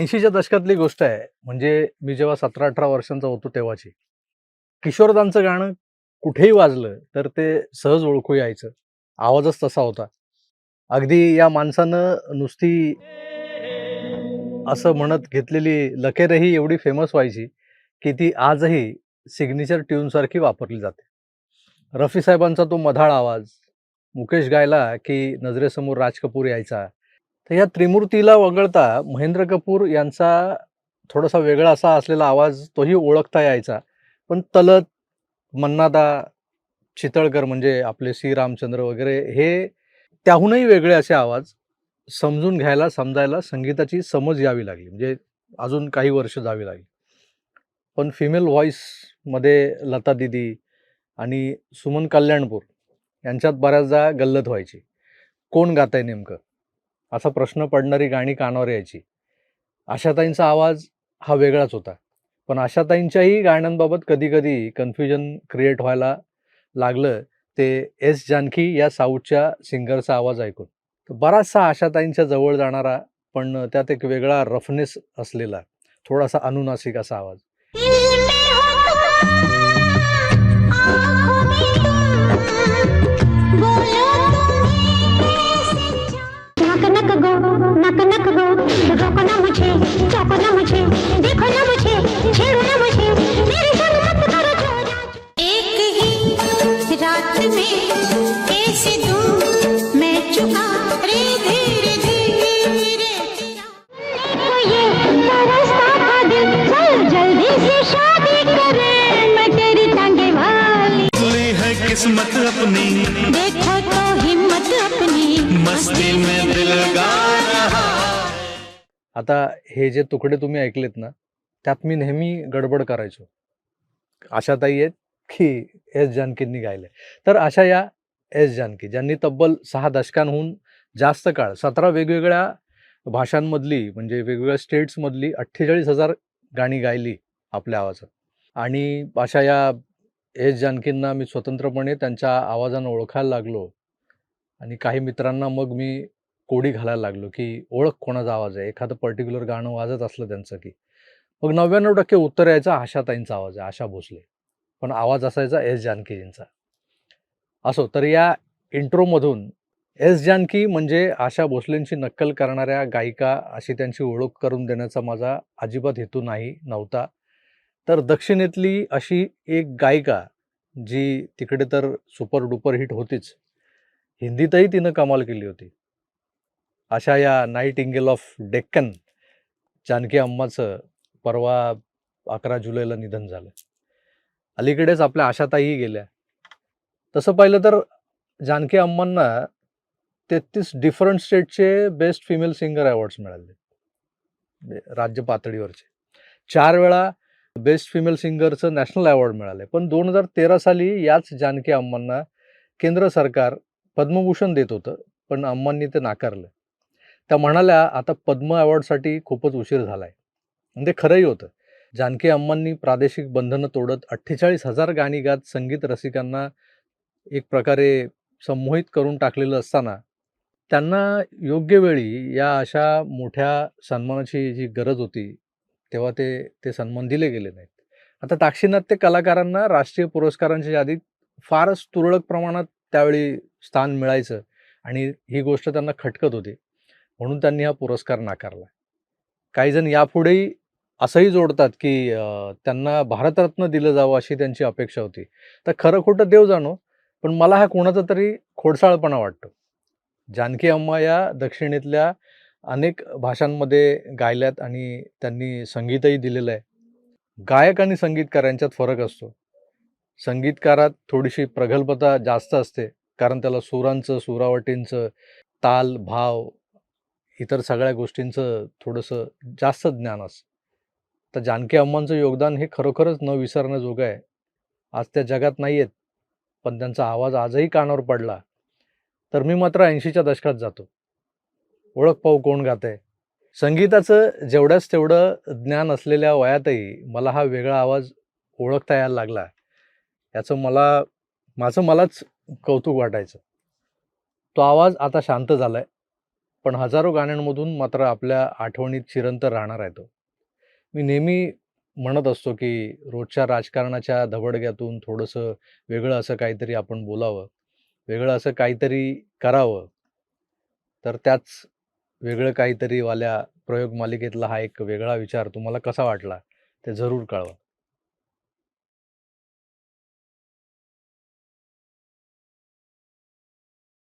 80च्या दशकातली गोष्ट आहे. म्हणजे मी जेव्हा 17-18 वर्षांचा होतो तेव्हाची. किशोरदांचं गाणं कुठेही वाजलं तर ते सहज ओळखू यायचं. आवाजच तसा होता. अगदी या माणसानं नुसती असं म्हणत घेतलेली लकेरही एवढी फेमस व्हायची, की ती आजही सिग्नेचर ट्यूनसारखी वापरली जाते. रफी साहेबांचा तो मधाळ आवाज, मुकेश गायला की नजरेसमोर राज कपूर यायचा. तर या त्रिमूर्तीला वगळता महेंद्र कपूर यांचा थोडासा वेगळा असा असलेला आवाज तोही ओळखता यायचा. पण तलत, मन्नादा, चितळकर म्हणजे आपले सी. रामचंद्र वगैरे हे त्याहूनही वेगळे असे आवाज समजून घ्यायला, समजायला संगीताची समज यावी लागली. म्हणजे अजून काही वर्ष जावी लागली. पण फिमेल व्हॉईसमध्ये लता दीदी आणि सुमन कल्याणपूर यांच्यात बऱ्याचदा गल्लत व्हायची. कोण गातंय नेमकं? असा प्रश्न पडणारी गाणी कानावर यायची. आशाताईंचा आवाज हा वेगळाच होता. पण आशाताईंच्याही गाण्यांबाबत कधी-कधी कन्फ्युजन क्रिएट व्हायला लागलं, ते एस. जानकी या साऊथच्या सिंगरचा आवाज ऐकून. तर बराचसा आशाताईंच्या जवळ जाणारा, पण त्यात एक वेगळा रफनेस असलेला, थोडासा अनुनासिक असा आवाज. किस्मत अपनी देखो तो हिम्मत अपनी मस्ती में दिल गा रहा. आता हे जे तुकडे तुम्ही ऐकलेत ना, त्यात मी नेहमी गडबड करायचो. आशाताई आहेत की एस. जानकींनी गायलंय. तर अशा या एस. जानकी ज्यांनी तब्बल 6 दशकांहून जास्त काळ 17 वेगवेगळ्या भाषांमधली म्हणजे वेगवेगळ्या स्टेट्समधली 48,000 गाणी गायली आपल्या आवाजात. आणि अशा या एस. जानकींना मी स्वतंत्रपणे त्यांच्या आवाजानं ओळखायला लागलो आणि काही मित्रांना मग मी कोडी घालायला लागलो, की ओळख कोणाचा आवाज आहे. एखादं पर्टिक्युलर गाणं वाजत असलं त्यांचं, की मग 99% उत्तर यायचं आशाताईंचा आवाज आहे, आशा भोसले. पण आवाज असायचा एस. जानकीजींचा. असो, तर या इंट्रोमधून एस. जानकी म्हणजे आशा भोसलेंची नक्कल करणाऱ्या गायिका अशी त्यांची ओळख करून देण्याचा माझा अजिबात हेतू नव्हता. तर दक्षिणेतली अशी एक गायिका जी तिकडे तर सुपर डुपर हिट होतीच. हिंदीतही तिनं कमाल केली होती. अशा या नाईटिंगेल ऑफ डेक्कन जानकी अम्माचं परवा 11 जुलैला निधन झालं. अलीकडेच आपल्या आशाताईही गेल्या. तसं पाहिलं तर जानकी अम्मांना 33 डिफरंट स्टेटचे बेस्ट फिमेल सिंगर अवॉर्ड्स मिळाले. राज्य पातळीवरचे. 4 वेळा बेस्ट फिमेल सिंगरचं नॅशनल अवॉर्ड मिळाले. पण 2013 साली याच जानकी अम्मांना केंद्र सरकार पद्मभूषण देत होतं. पण अम्मांनी ते नाकारलं. त्या म्हणाल्या, आता पद्म अवॉर्डसाठी खूपच उशीर झालाय. म्हणजे खरंही होतं. जानकी अम्मांनी प्रादेशिक बंधनं तोडत 48,000 गाणी गात संगीत रसिकांना एक प्रकारे संमोहित करून टाकलेलं असताना, त्यांना योग्य वेळी या अशा मोठ्या सन्मानाची जी गरज होती, तेव्हा ते सन्मान दिले गेले नाहीत. आता दाक्षिणात्य कलाकारांना राष्ट्रीय पुरस्कारांच्या यादीत फारच तुरळक प्रमाणात त्यावेळी स्थान मिळायचं आणि ही गोष्ट त्यांना खटकत होती. म्हणून त्यांनी हा पुरस्कार नाकारला. काही जण यापुढेही असंही जोडतात, की त्यांना भारतरत्न दिलं जावं अशी त्यांची अपेक्षा होती. तर खरं खोटं देव जाणो, पण मला हा कोणाचा तरी खोडसाळपणा वाटतो. जानकी अम्मा या दक्षिणेतल्या अनेक भाषांमध्ये गायल्यात आणि त्यांनी संगीतही दिलेलं आहे. गायक आणि संगीतकार यांच्यात फरक असतो. संगीतकारात थोडीशी प्रगल्भता जास्त असते, कारण त्याला सुरांचं, सुरावटींचं, ताल, भाव, इतर सगळ्या गोष्टींचं थोडंसं जास्त ज्ञान असतं. तर जानकी अम्मांचं योगदान हे खरोखरच न विसरण्याजोगं आहे. आज त्या जगात नाही आहेत, पण त्यांचा आवाज आजही कानावर पडला, तर मी मात्र 80च्या दशकात जातो. ओळख पाहू कोण गातंय. संगीताचं जेवढ्याच तेवढं ज्ञान असलेल्या वयातही मला हा वेगळा आवाज ओळखता यायला लागला. याचं मलाच कौतुक वाटायचं. तो आवाज आता शांत झालाय. पण हजारो गाण्यांमधून मात्र आपल्या आठवणीत चिरंतन राहणार आहे तो. मी नेहमी म्हणत असतो, की रोजच्या राजकारणाच्या धबडग्यातून थोडंसं वेगळं असं काहीतरी आपण बोलावं, वेगळं असं काहीतरी करावं. तर त्याच वेगळं काहीतरी वाल्या प्रयोग मालिकेतला हा एक वेगळा विचार तुम्हाला कसा वाटला, ते जरूर कळवा.